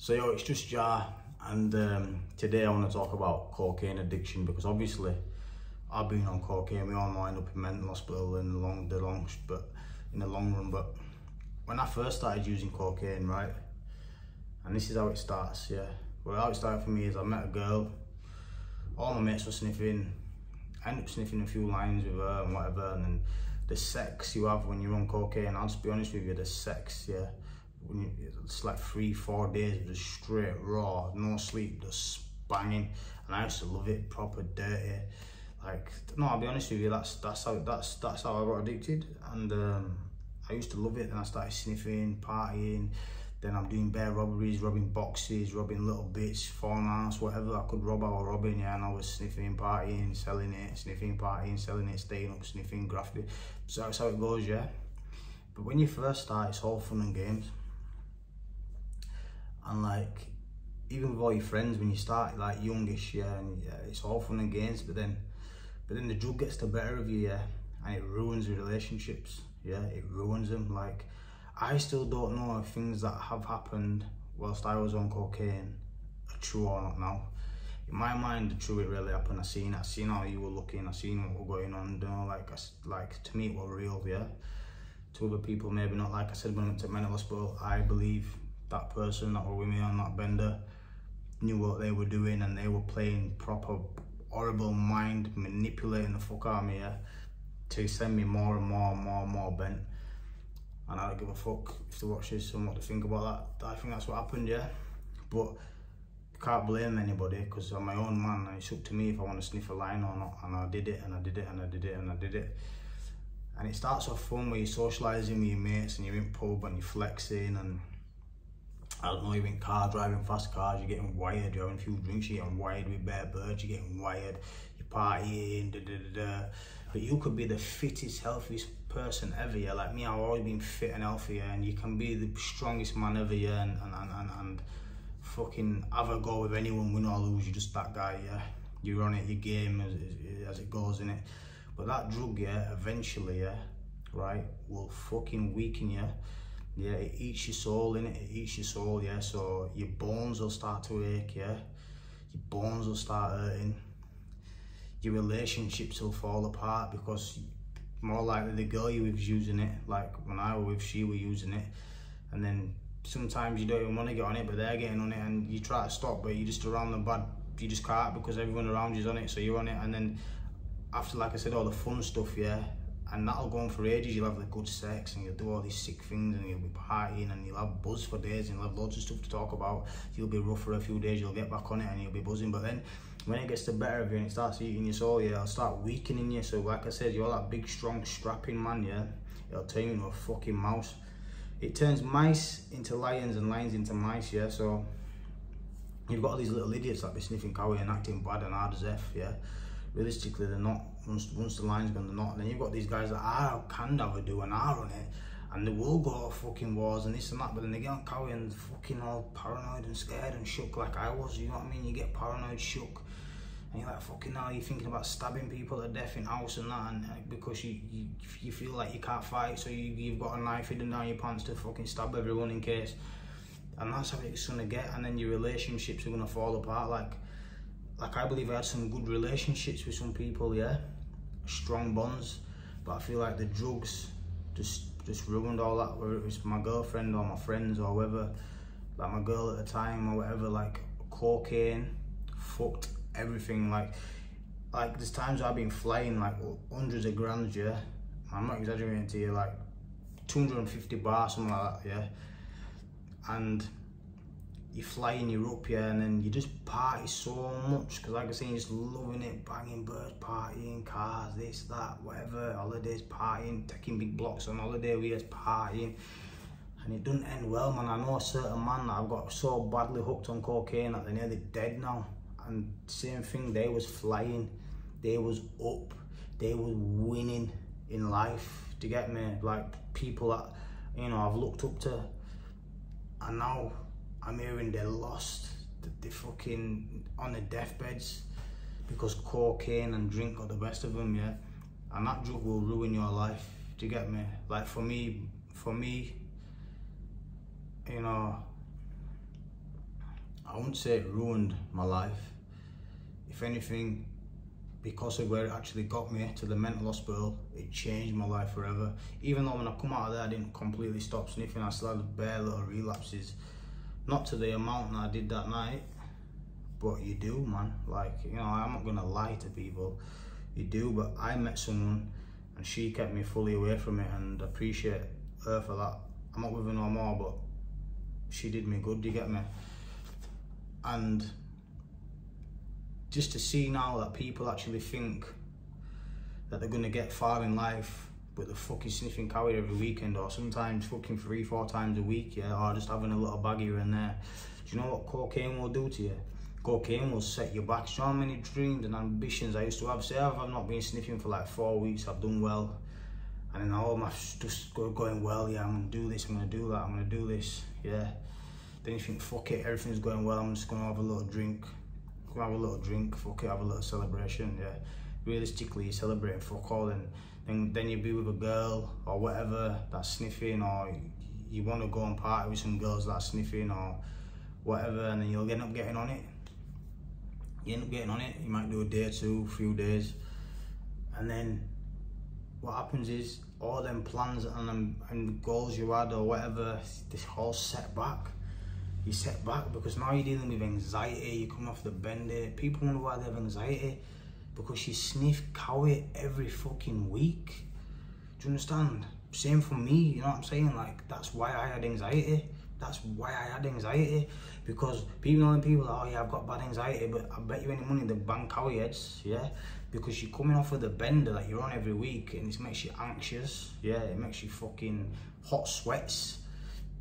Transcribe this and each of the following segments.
So yo, it's just Jar, and today I want to talk about cocaine addiction, because obviously I've been on cocaine. We all know I end up in mental hospital in the long run. But when I first started using cocaine, right, and this is how it starts, yeah. Well, how it started for me is I met a girl. All my mates were sniffing. I ended up sniffing a few lines with her and whatever, and then the sex you have when you're on cocaine, I'll just be honest with you, the sex, yeah. It's like 3-4 days of just straight raw, no sleep, just banging, and I used to love it, proper dirty. Like, no, I'll be honest with you, that's how I got addicted, and I used to love it. Then I started sniffing, partying. Then I'm doing bare robberies, robbing boxes, robbing little bits, farmhouse, whatever I could rob, I was robbing, yeah. And I was sniffing, partying, selling it, sniffing, partying, selling it, staying up, sniffing, grafting. So that's how it goes, yeah. But when you first start, it's all fun and games. And like, even with all your friends, when you start like youngish, yeah, and yeah, it's all fun and games, but then the drug gets the better of you, yeah, and it ruins your relationships, yeah, it ruins them. Like, I still don't know if things that have happened whilst I was on cocaine are true or not now. In my mind, the truth, it really happened. I seen how you were looking, I seen what was going on, you know, like to me it was real, yeah. To other people, maybe not. Like I said, when I went to mental hospital, I believe that person that were with me on that bender knew what they were doing, and they were playing proper horrible mind, manipulating the fuck out of me, yeah, to send me more and more bent. And I don't give a fuck if they watch this and what they think about that. I think that's what happened, yeah. But I can't blame anybody, because I'm my own man, and it's up to me if I want to sniff a line or not. And I did it, and I did it, and I did it, and I did it. And it starts off fun where you're socialising with your mates, and you're in pub and you're flexing, and I don't know, you're in car, driving fast cars, you're getting wired, you're having a few drinks, you're getting wired with bare birds, you're getting wired, you're partying, But you could be the fittest, healthiest person ever, yeah. Like me, I've always been fit and healthy, yeah, and you can be the strongest man ever, yeah, and fucking have a go with anyone, win or lose, you're just that guy, yeah. You're on it, your game as it goes, innit? But that drug, yeah, eventually, yeah, right, will fucking weaken you. Yeah, it eats your soul, innit? It eats your soul, yeah. So your bones will start to ache, yeah. Your bones will start hurting. Your relationships will fall apart, because more likely the girl you with using it. Like when I was with, she was using it. And then sometimes you don't even want to get on it, but they're getting on it, and you try to stop, but you're just around the bad, you just can't, because everyone around you's on it, so you're on it. And then after, like I said, all the fun stuff, yeah, and that'll go on for ages. You'll have the good sex, and you'll do all these sick things, and you'll be partying, and you'll have buzz for days, and you'll have loads of stuff to talk about. You'll be rough for a few days, you'll get back on it, and you'll be buzzing. But then when it gets the better of you and it starts eating your soul, yeah, it'll start weakening you. So like I said, you're that big, strong, strapping man, yeah, it'll turn you into a fucking mouse. It turns mice into lions and lions into mice, yeah. So you've got all these little idiots that be sniffing cowie and acting bad and hard as F, yeah. Realistically, they're not. Once the line's gone, they're not. And then you've got these guys that can never do and are on it, and they will go to fucking wars and this and that, but then they get on cowie and fucking all paranoid and scared and shook like I was, you know what I mean? You get paranoid, shook, and you're like, fucking hell, you're thinking about stabbing people to death in house and that, and because you feel like you can't fight, so you've got a knife hidden down your pants to fucking stab everyone in case. And that's how it's gonna get. And then your relationships are gonna fall apart. Like I believe I had some good relationships with some people, yeah, strong bonds, but I feel like the drugs just ruined all that, whether it was my girlfriend or my friends or whoever, like my girl at the time or whatever. Like cocaine fucked everything. Like there's times I've been flying like hundreds of grand, yeah, I'm not exaggerating to you, like 250 bars, something like that, yeah. And you're flying, you're up, yeah, and then you just party so much, because like I say, you're just loving it, banging birds, partying, cars, this, that, whatever, holidays, partying, taking big blocks on holiday, we just partying, and it doesn't end well, man. I know a certain man that I've got so badly hooked on cocaine that they're nearly dead now, and same thing, they was flying, they was up, they was winning in life, do you get me? Like people that, you know, I've looked up to, and now I'm hearing they're lost, they're fucking on their deathbeds because cocaine and drink got the best of them, yeah. And that drug will ruin your life, do you get me? Like for me, you know, wouldn't say it ruined my life. If anything, because of where it actually got me to the mental hospital, it changed my life forever. Even though when I come out of there, I didn't completely stop sniffing, I still had bare little relapses. Not to the amount that I did that night, but you do, man. Like, you know, I'm not gonna lie to people, you do. But I met someone and she kept me fully away from it, and I appreciate her for that. I'm not with her no more, but she did me good, do you get me? And just to see now that people actually think that they're gonna get far in life, but they're fucking sniffing cowie every weekend, or sometimes fucking 3-4 times a week, yeah, or just having a little bag here and there. Do you know what cocaine will do to you? Cocaine will set you back. Do you know how many dreams and ambitions I used to have? Say I've not been sniffing for like 4 weeks, I've done well, and then all my just going well, yeah, I'm gonna do this, I'm gonna do that, I'm gonna do this, yeah. Then you think, fuck it, everything's going well, I'm just gonna have a little drink. Have a little drink, fuck it, have a little celebration, yeah. Realistically, you're celebrating fuck all, and then you be with a girl or whatever that's sniffing, or you want to go and party with some girls that's sniffing or whatever, and then you'll end up getting on it. You end up getting on it, you might do a day or two, a few days, and then what happens is all them plans and goals you had or whatever, this whole set back. You set back because now you're dealing with anxiety, you come off the bender. People wonder why they have anxiety, because you sniff cowie every fucking week. Do you understand? Same for me, you know what I'm saying? Like, that's why I had anxiety. That's why I had anxiety. Because people know people, oh yeah, I've got bad anxiety, but I bet you any money they bang cowie heads, yeah? Because you're coming off of the bender that you're on every week, and it makes you anxious, yeah? It makes you fucking hot sweats.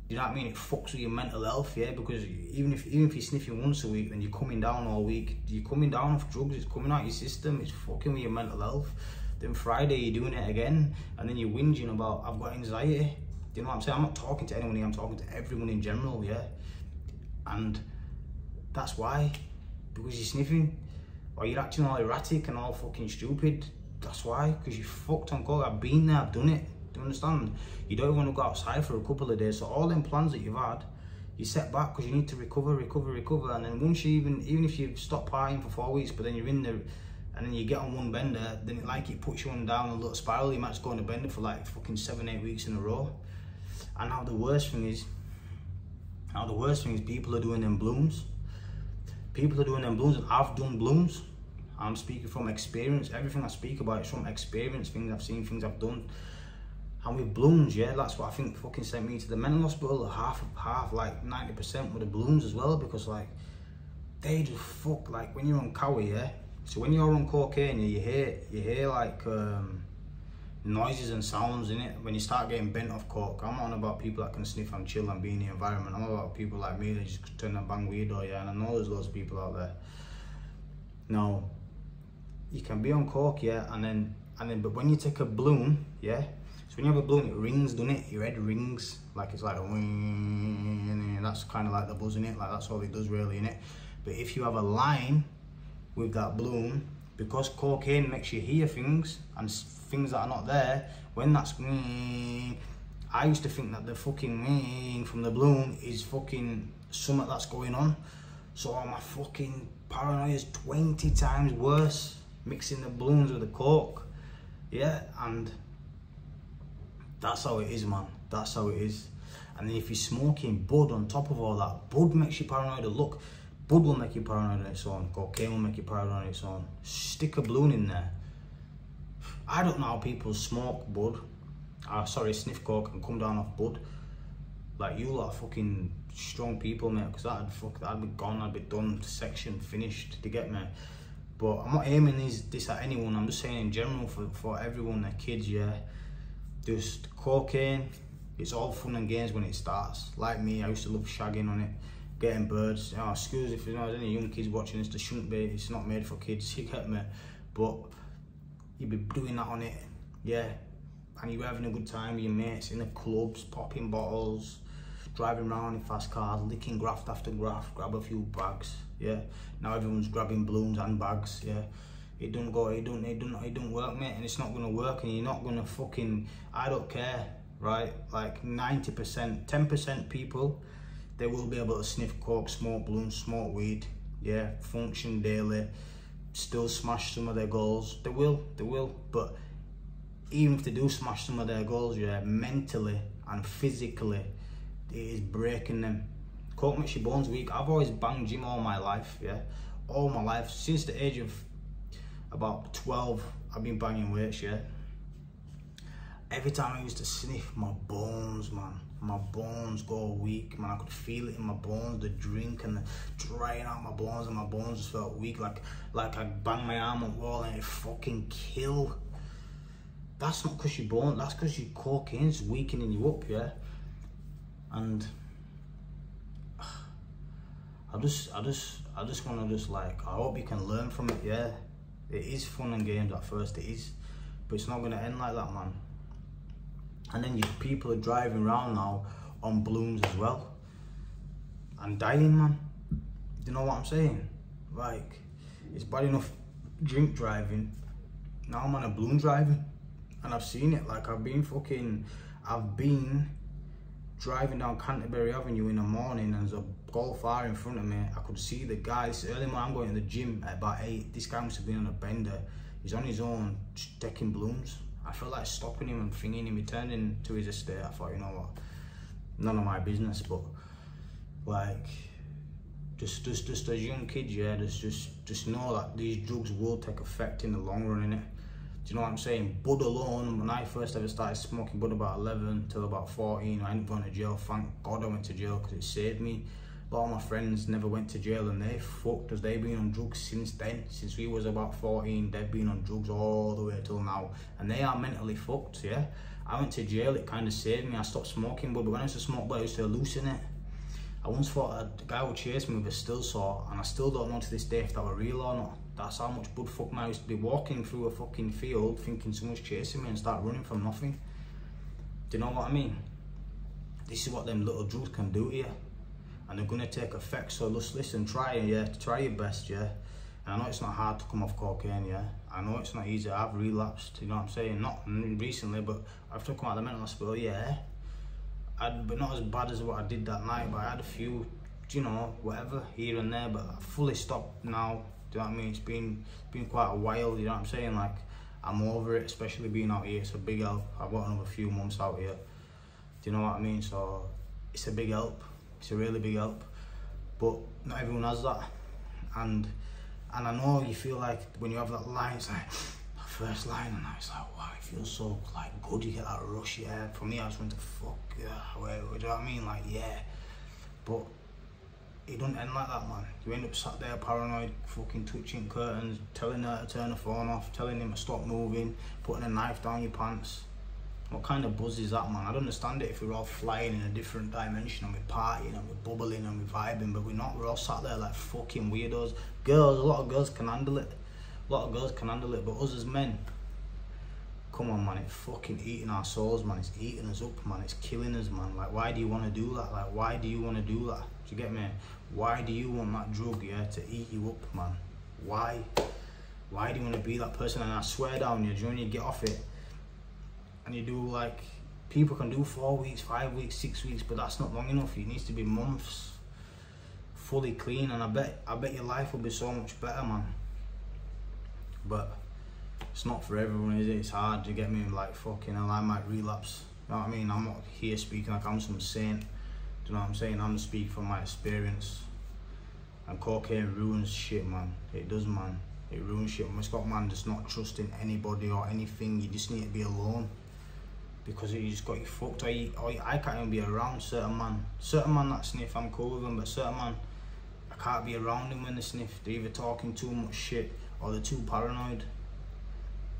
You know what I mean? It fucks with your mental health, yeah? Because even if you're sniffing once a week, then you're coming down all week. You're coming down off drugs, it's coming out your system, it's fucking with your mental health. Then Friday you're doing it again, and then you're whinging about, I've got anxiety. Do you know what I'm saying? I'm not talking to anyone here, I'm talking to everyone in general, yeah? And that's why, because you're sniffing, or you're acting all erratic and all fucking stupid. That's why, because you fucked on coke. I've been there, I've done it. Do you understand? You don't want to go outside for a couple of days, so all them plans that you've had, you set back because you need to recover, and then once you even if you stop partying for 4 weeks, but then you're in there, and then you get on one bender, then it puts you on down a little spiral. You might just go on a bender for like fucking 7-8 weeks in a row. And now the worst thing is people are doing them blooms. People are doing them blooms, and I've done blooms. I'm speaking from experience. Everything I speak about is from experience, things I've seen, things I've done. And with blooms, yeah, that's what I think fucking sent me to the mental hospital. Half, like 90% were the blooms as well, because like, they just fuck, like when you're on cowie, yeah? So when you're on cocaine, you hear like noises and sounds in it. When you start getting bent off coke, I'm not on about people that can sniff and chill and be in the environment. I'm about people like me that just turn and bang weed, or yeah, and I know there's loads of people out there. Now, you can be on coke, yeah, and then, but when you take a bloom, yeah, so when you have a bloom, it rings, doesn't it? Your head rings, like it's like a wing, that's kind of like the buzz in it, like that's all it does really in it. But if you have a line with that bloom, because cocaine makes you hear things, and things that are not there, when that's wing, I used to think that the fucking wing from the bloom is fucking something that's going on. So my fucking paranoia is 20 times worse, mixing the blooms with the coke, yeah, and that's how it is, man. That's how it is. And then if you're smoking bud on top of all that, bud makes you paranoid. Look, bud will make you paranoid on its own. Cocaine will make you paranoid on its own. Stick a balloon in there. I don't know how people smoke bud, sniff coke and come down off bud. Like, you lot are fucking strong people, mate, because that'd be gone, I'd be done, section finished, to get me. But I'm not aiming this at anyone, I'm just saying in general for everyone, their kids, yeah. Just cocaine, it's all fun and games when it starts. Like me, I used to love shagging on it, getting birds. Oh, excuse if you know there's any young kids watching this, there shouldn't be, it's not made for kids, you get me. But you'd be doing that on it, yeah. And you're having a good time with your mates in the clubs, popping bottles, driving around in fast cars, licking graft after graft, grab a few bags, yeah. Now everyone's grabbing balloons and bags, yeah. It don't work, mate, and it's not gonna work, and you're not gonna fucking, I don't care, right? Like 90%, 10% people, they will be able to sniff coke, smoke blunts, smoke weed, yeah, function daily, still smash some of their goals. They will, but even if they do smash some of their goals, yeah, mentally and physically, it is breaking them. Coke makes your bones weak. I've always banged gym all my life, yeah, all my life. Since the age of about 12, I've been banging weights, yeah. Every time I used to sniff, my bones, man, my bones go weak, man. I could feel it in my bones, the drink and the drying out my bones, and my bones just felt weak, like I banged my arm on the wall and it fucking killed. That's not because you're born, that's because your cocaine's weakening you up, yeah. And I just want to like, I hope you can learn from it, yeah. It is fun and games at first, it is, but it's not going to end like that, man. And then people are driving around now on balloons as well and dying, man. Do you know what I'm saying? Like, it's bad enough drink driving, now I'm on a balloon driving, and I've seen it. Like, I've been driving down Canterbury Avenue in the morning, and there's a Golf R in front of me. I could see the guy. It's early morning, I'm going to the gym at about 8. This guy must have been on a bender. He's on his own, decking balloons. I felt like stopping him and thinking him. He turned into his estate. I thought, you know what, none of my business. But like, just as young kids, yeah, just know that these drugs will take effect in the long run, innit? Do you know what I'm saying? Bud alone, when I first ever started smoking bud about 11 till about 14, I ended up going to jail. Thank God I went to jail, because it saved me. A lot of my friends never went to jail, and they fucked us. They've been on drugs since then. Since we was about 14, they've been on drugs all the way till now, and they are mentally fucked, yeah. I went to jail, it kind of saved me. I stopped smoking bud, but when I used to smoke bud, I used to hallucinate. I once thought a guy would chase me with a still saw, and I still don't know to this day if that were real or not. That's how much bud fuck me. I used to be walking through a fucking field thinking someone's chasing me and start running from nothing. Do you know what I mean? This is what them little drugs can do to you, and they're gonna take effect. So just listen, try your best, yeah. And I know it's not hard to come off cocaine, yeah. I know it's not easy. I've relapsed, you know what I'm saying? Not recently, but after I come out of the mental hospital, yeah. But not as bad as what I did that night, but I had a few, you know, whatever, here and there, but I fully stopped now. Do you know what I mean? It's been quite a while, you know what I'm saying? Like, I'm over it, especially being out here. It's a big help. I've got another few months out here. Do you know what I mean? So it's a big help. It's a really big help. But not everyone has that. And I know you feel like when you have that line, it's like that first line, and it's like, wow, it feels so like good. You get that rush, yeah. For me, I just went to fuck, yeah. Do you know what I mean? Like, yeah. But it doesn't end like that, man. You end up sat there paranoid, fucking touching curtains, telling her to turn the phone off, telling him to stop moving, putting a knife down your pants. What kind of buzz is that, man? I don't understand it if we're all flying in a different dimension and we're partying and we're bubbling and we're vibing, but we're not. We're all sat there like fucking weirdos. Girls, a lot of girls can handle it. A lot of girls can handle it, but us as men, come on, man, it's fucking eating our souls, man. It's eating us up, man. It's killing us, man. Like, why do you want to do that? Like, why do you want to do that? Do you get me? Why do you want that drug, yeah, to eat you up, man? Why? Why do you want to be that person? And I swear down you, when you get off it, and you do, like, people can do 4 weeks, 5 weeks, 6 weeks, but that's not long enough. It needs to be months, fully clean, and I bet your life will be so much better, man. But it's not for everyone, is it? It's hard. You get me? Like, fucking hell, I might relapse. You know what I mean? I'm not here speaking like I'm some saint. Do you know what I'm saying? I'm just speaking from my experience. And cocaine ruins shit, man. It does, man. It ruins shit. It's got, man, just not trusting anybody or anything. You just need to be alone, because you just got you fucked. I can't even be around certain man. Certain man that sniff, I'm cool with them, but certain man, I can't be around them when they sniff. They're either talking too much shit or they're too paranoid.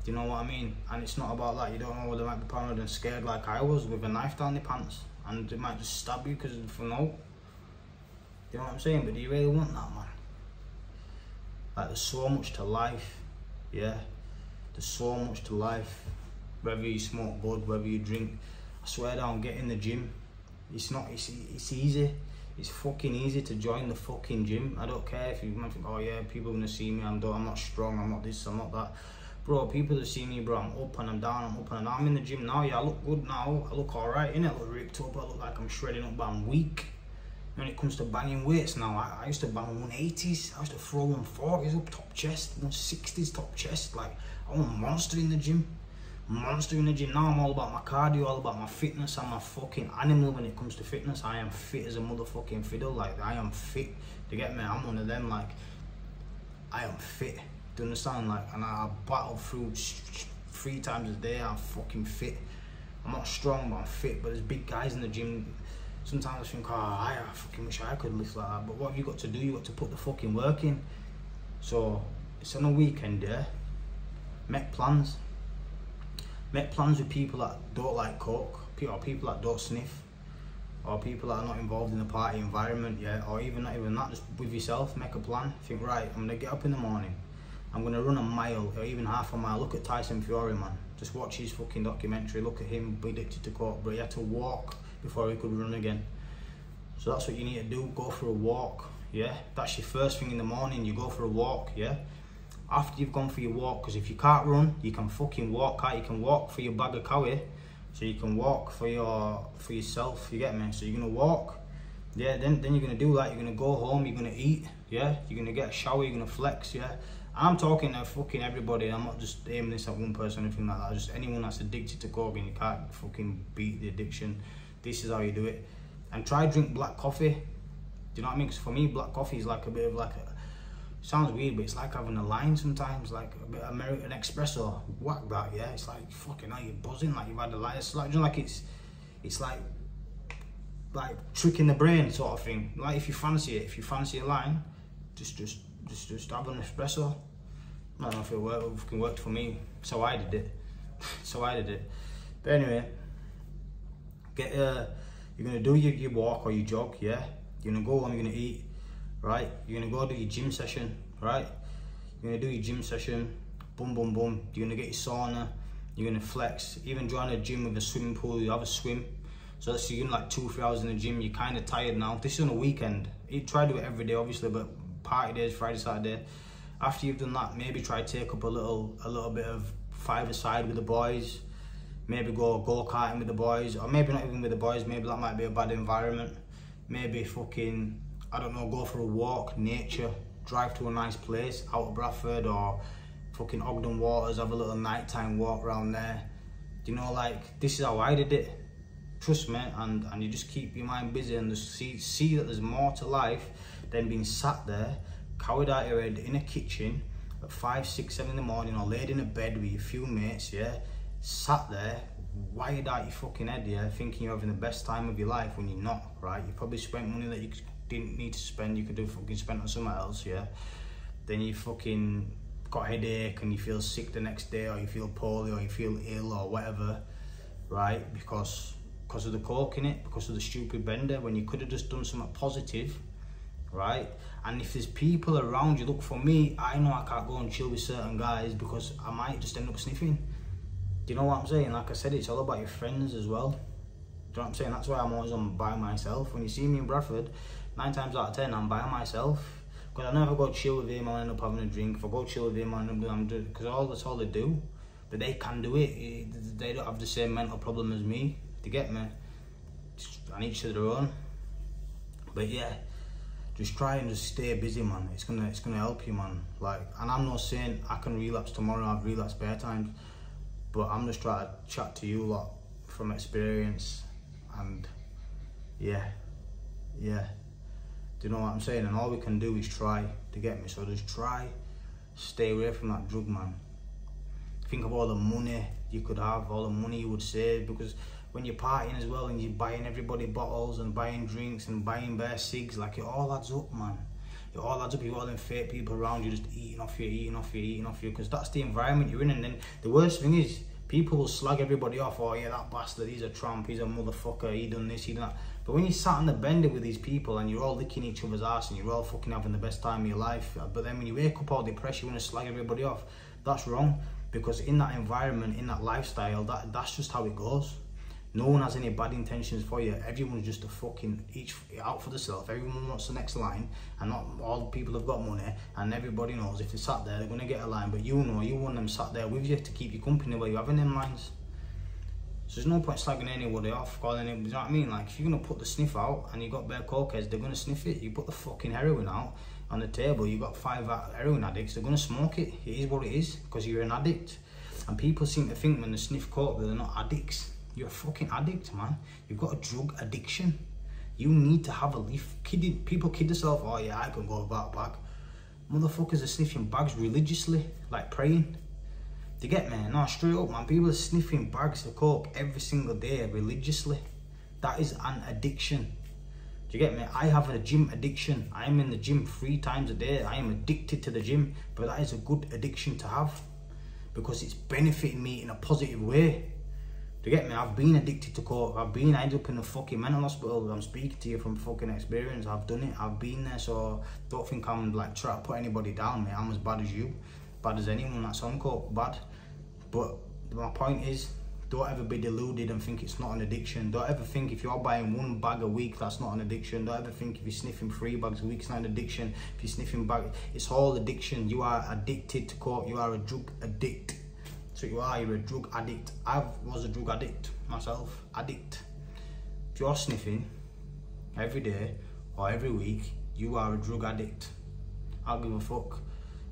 Do you know what I mean? And it's not about that. You don't know whether they might be paranoid and scared like I was, with a knife down their pants, and they might just stab you because for no. You know what I'm saying? But do you really want that, man? Like, there's so much to life, yeah? There's so much to life. Whether you smoke bud, whether you drink, I swear down, get in the gym. It's easy. It's fucking easy to join the fucking gym. I don't care if you might think, oh yeah, people are gonna see me, I'm not strong, I'm not this, I'm not that. Bro, people that see me, bro, I'm up and I'm down, I'm up and down. I'm in the gym now, yeah, I look good now, I look alright, innit? I look ripped up, I look like I'm shredding up, but I'm weak. When it comes to banging weights now, I used to bang 180s, I used to throw 140s up top chest, 160s top chest. Like, I was a monster in the gym. Monster in the gym. Now I'm all about my cardio, all about my fitness. I'm a fucking animal when it comes to fitness. I am fit as a motherfucking fiddle. Like, I am fit. Do you get me? I'm one of them, like, I am fit. Do you understand? Like, and I battle through 3 times a day. I'm fucking fit. I'm not strong, but I'm fit. But there's big guys in the gym. Sometimes I think, oh, I fucking wish I could lift like that. But what have you got to do? You got to put the fucking work in. So it's on a weekend, yeah. Make plans. Make plans with people that don't like coke, or people that don't sniff, or people that are not involved in the party environment, yeah. Or even not even that, just with yourself. Make a plan. Think, right, I'm gonna get up in the morning. I'm gonna run a mile or even half a mile. Look at Tyson Fury, man. Just watch his fucking documentary. Look at him, be addicted to coke, but he had to walk before he could run again. So that's what you need to do. Go for a walk, yeah. That's your first thing in the morning. You go for a walk, yeah. After you've gone for your walk, because if you can't run, you can fucking walk, can't you? You can walk for your bag of cowie, so you can walk for yourself. You get me? So you're gonna walk, yeah. Then you're gonna do that. You're gonna go home. You're gonna eat, yeah. You're gonna get a shower. You're gonna flex, yeah. I'm talking to fucking everybody. I'm not just aiming this at one person or anything like that. Just anyone that's addicted to coke and you can't fucking beat the addiction. This is how you do it. And try drink black coffee. Do you know what I mean? Because for me, black coffee is like a bit of like a, sounds weird, but it's like having a line sometimes, like a bit of American espresso. Whack that, yeah. It's like fucking hell, you're buzzing like you've had a line. It's like, you know, like it's like tricking the brain sort of thing. Like if you fancy it, if you fancy a line, just have an espresso. I don't know if it fucking worked for me, so I did it. But anyway, you're gonna do your walk or your jog, yeah. You're gonna go home, you're gonna eat, right? You're gonna go do your gym session, right? You're gonna do your gym session, boom, boom, boom. You're gonna get your sauna, you're gonna flex. Even join a gym with a swimming pool, you have a swim. So let's say you're in like 2-3 hours in the gym, you're kind of tired now. This is on a weekend. You try to do it every day, obviously, but party days, Friday, Saturday. After you've done that, maybe try to take up a little bit of five-a-side with the boys. Maybe go-karting with the boys, or maybe not even with the boys. Maybe that might be a bad environment. Maybe fucking, I don't know, go for a walk, nature, drive to a nice place, out of Bradford or fucking Ogden Waters, have a little nighttime walk around there. You know, like, this is how I did it. Trust me, and you just keep your mind busy and just see that there's more to life than being sat there, cowered out your head in a kitchen at 5, 6, 7 in the morning, or laid in a bed with your few mates, yeah, sat there, wired out your fucking head, yeah, thinking you're having the best time of your life when you're not, right? You probably spent money that you didn't need to spend, you could have fucking spent on something else, yeah. Then you fucking got a headache and you feel sick the next day, or you feel poorly, or you feel ill, or whatever, right? Because of the coke in it, because of the stupid bender, when you could have just done something positive, right? And if there's people around you, look, for me, I know I can't go and chill with certain guys because I might just end up sniffing. Do you know what I'm saying? Like I said, it's all about your friends as well. Do you know what I'm saying? That's why I'm always on by myself. When you see me in Bradford, 9 times out of 10, I'm by myself. Because I never go chill with him, I'll end up having a drink. If I go chill with him, I'll end up doing, because that's all they do. But they can do it. They don't have the same mental problem as me. To get me, and each to their own. But yeah, just try and just stay busy, man. It's gonna help you, man. Like, and I'm not saying I can relapse tomorrow. I've relapsed bare times, but I'm just trying to chat to you lot from experience. And yeah. Do you know what I'm saying? And all we can do is try, to get me. So just try, stay away from that drug, man. Think of all the money you could have, all the money you would save, because when you're partying as well and you're buying everybody bottles and buying drinks and buying bare cigs, like, it all adds up, man. It all adds up. You've got all them fake people around you just eating off you, because that's the environment you're in. And then the worst thing is, people will slag everybody off. Oh yeah, that bastard, he's a tramp, he's a motherfucker, he done this, he done that. But when you sat on the bender with these people and you're all licking each other's ass and you're all fucking having the best time of your life, but then when you wake up all depressed, you want to slag everybody off, that's wrong. Because in that environment, in that lifestyle, that's just how it goes. No one has any bad intentions for you. Everyone's just a fucking each out for themselves. Everyone wants the next line, and not all people have got money. And everybody knows if they sat there, they're gonna get a line. But you know, you want them sat there with you to keep you company while you're having them lines. So there's no point slagging anybody off, calling it, you know what I mean? Like, if you're gonna put the sniff out and you got bare cokeheads, they're gonna sniff it. You put the fucking heroin out on the table, you got 5 heroin addicts, they're gonna smoke it. It is what it is, because you're an addict. And people seem to think when they sniff coke that they're not addicts. You're a fucking addict, man. You've got a drug addiction. You need to have a leaf. People kid themselves, oh yeah, I can go that bag. Motherfuckers are sniffing bags religiously, like praying. Do you get me? No, straight up, man. People are sniffing bags of coke every single day religiously. That is an addiction. Do you get me? I have a gym addiction. I am in the gym 3 times a day. I am addicted to the gym, but that is a good addiction to have because it's benefiting me in a positive way. Do you get me? I've been addicted to coke. I ended up in a fucking mental hospital. I'm speaking to you from fucking experience. I've done it. I've been there, so don't think I'm like trying to put anybody down, mate. I'm as bad as you. Bad as anyone that's on coke, bad. But my point is, don't ever be deluded and think it's not an addiction. Don't ever think if you're buying 1 bag a week, that's not an addiction. Don't ever think if you're sniffing 3 bags a week, it's not an addiction. If you're sniffing it's all addiction. You are addicted to coke. You are a drug addict. So you're a drug addict. I was a drug addict myself, addict. If you're sniffing every day or every week, you are a drug addict. I don't give a fuck.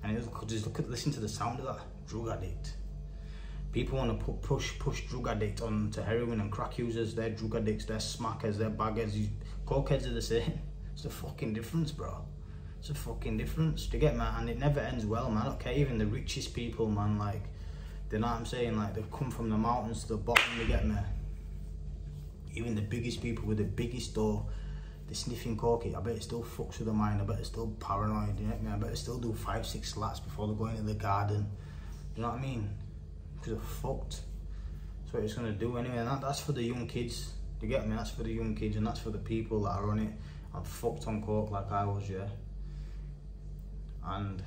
And just listen to the sound of that, drug addict. People want to push drug addict onto heroin and crack users. They're drug addicts, they're smackers, they're baggers. Cokeheads are the same. It's a fucking difference, bro. It's a fucking difference. Do you get me? And it never ends well, man. Okay, even the richest people, man, like, you know what I'm saying? Like, they've come from the mountains to the bottom, you get me? Even the biggest people with the biggest dough, they're sniffing coke. I bet it still fucks with the mind. I bet it's still paranoid, you get me? I bet it still do 5-6 slats before they go into the garden. You know what I mean? Because they're fucked. That's what it's gonna do anyway. And that's for the young kids. You get me? That's for the young kids and that's for the people that are on it. I'm fucked on coke like I was, yeah. And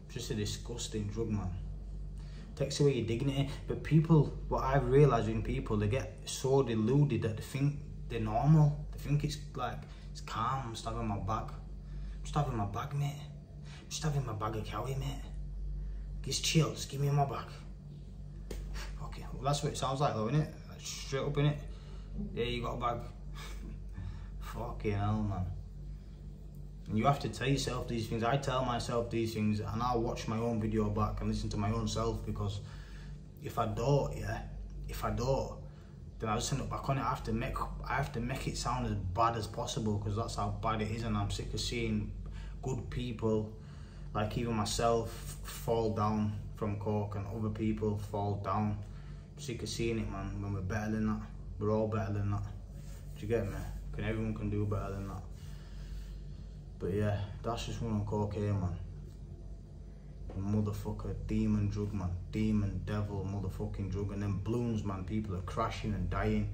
it's just a disgusting drug, man. Takes away your dignity. But people, what I've realised in people, they get so deluded that they think they're normal. They think it's like, it's calm. I'm just having my bag. I'm just having my bag, mate. I'm just having my bag of cowie, mate. Just chill, just give me my bag. Okay, well that's what it sounds like though, innit? Like, straight up, innit? Yeah, you got a bag. Fucking hell, man. And you have to tell yourself these things. I tell myself these things and I'll watch my own video back and listen to my own self, because if I don't, yeah, then I just end up back on it. I have to make it sound as bad as possible, because that's how bad it is, and I'm sick of seeing good people, like even myself, fall down from coke and other people fall down. I'm sick of seeing it, man, when we're better than that. We're all better than that. Do you get me? Everyone can do better than that. But yeah, that's just one on cocaine, man. Motherfucker, demon drug, man. Demon, devil, motherfucking drug. And then balloons, man. People are crashing and dying.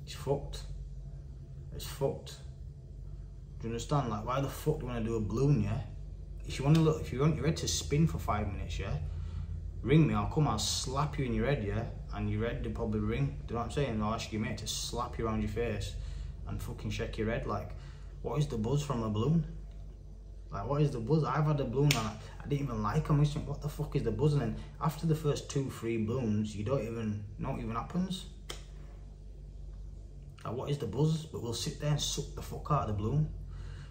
It's fucked. It's fucked. Do you understand? Like, why the fuck do you want to do a balloon, yeah? If you want to look, if you want your head to spin for 5 minutes, yeah? Ring me, I'll come, I'll slap you in your head, yeah? And your head will probably ring. Do you know what I'm saying? I'll ask your mate to slap you around your face and fucking shake your head. Like, what is the buzz from a balloon? Like, what is the buzz? I've had a balloon and I didn't even like them. I was thinking, what the fuck is the buzz? And then after the first 2-3 balloons, you don't even know what even happens. Like, what is the buzz? But we'll sit there and suck the fuck out of the balloon.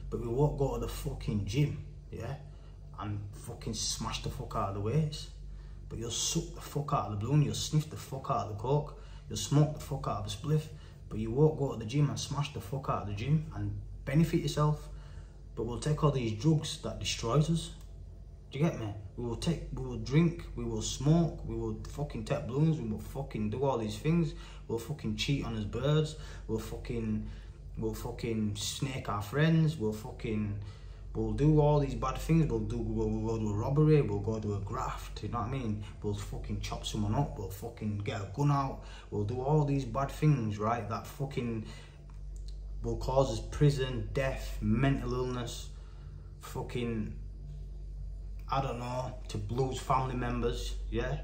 But we won't go to the fucking gym, yeah? And fucking smash the fuck out of the weights. But you'll suck the fuck out of the balloon, you'll sniff the fuck out of the coke, you'll smoke the fuck out of the spliff, but you won't go to the gym and smash the fuck out of the gym and benefit yourself. But we'll take all these drugs that destroys us. Do you get me? We will drink, we will smoke, we will fucking take balloons, we will fucking do all these things, we'll fucking cheat on us birds, we'll fucking snake our friends, we'll do all these bad things. We'll go to a robbery, we'll go to a graft, you know what I mean? We'll fucking chop someone up, we'll fucking get a gun out, we'll do all these bad things, right? That fucking will cause us prison, death, mental illness, fucking, I don't know, to lose family members, yeah?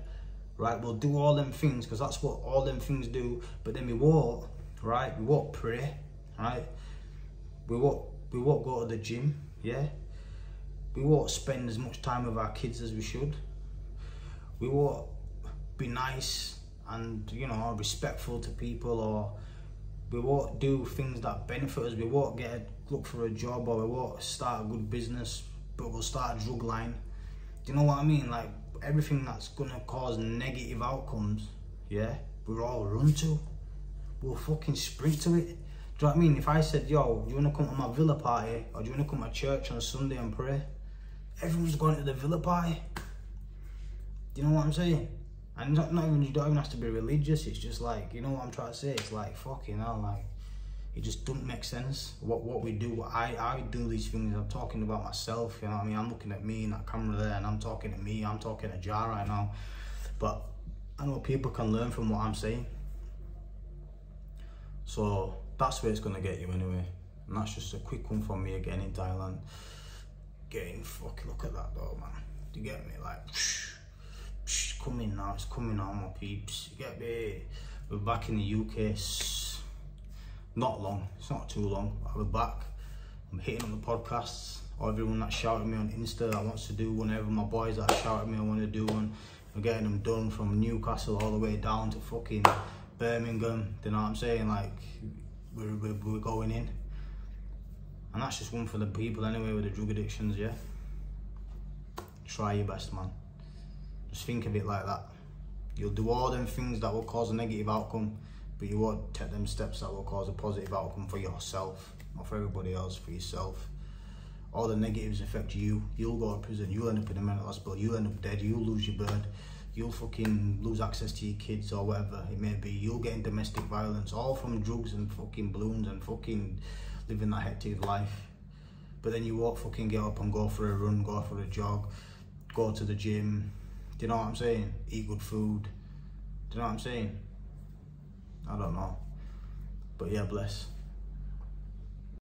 Right, we'll do all them things, because that's what all them things do, but then we won't, right? We won't pray, right? We won't go to the gym, yeah? We won't spend as much time with our kids as we should. We won't be nice and you know, respectful to people, or we won't do things that benefit us. We won't look for a job, or we won't start a good business, but we'll start a drug line. Do you know what I mean? Like, everything that's gonna cause negative outcomes, yeah, we'll all run to. We'll fucking sprint to it. Do you know what I mean? If I said, yo, do you wanna come to my villa party, or do you wanna come to church on a Sunday and pray? Everyone's going to the villa party. Do you know what I'm saying? And not even, you don't even have to be religious. It's just like, you know what I'm trying to say? It's like, fucking hell, like, it just doesn't make sense. What we do, I do these things. I'm talking about myself, you know what I mean? I'm looking at me in that camera there, and I'm talking to me. I'm talking to Jar right now. But I know people can learn from what I'm saying. So that's where it's gonna get you anyway. And that's just a quick one from me again in Thailand. Getting fucking, look at that though, man. Do you get me? Like, coming now, it's coming on, my peeps. You get me? We're back in the UK. Not long, it's not too long. I'll be back. I'm hitting up the podcasts. Or everyone that shouted me on Insta that wants to do one, everyone, my boys that shouted me I want to do one. I'm getting them done from Newcastle all the way down to fucking Birmingham. Do you know what I'm saying? Like, we're going in. And that's just one for the people anyway with the drug addictions, yeah? Try your best, man. Just think of it like that. You'll do all them things that will cause a negative outcome, but you won't take them steps that will cause a positive outcome for yourself, not for everybody else, for yourself. All the negatives affect you. You'll go to prison, you'll end up in a mental hospital, you'll end up dead, you'll lose your bird, you'll fucking lose access to your kids or whatever it may be. You'll get in domestic violence, all from drugs and fucking balloons and fucking living that hectic life. But then you won't fucking get up and go for a run, go for a jog, go to the gym. Do you know what I'm saying? Eat good food. Do you know what I'm saying? I don't know. But yeah, bless.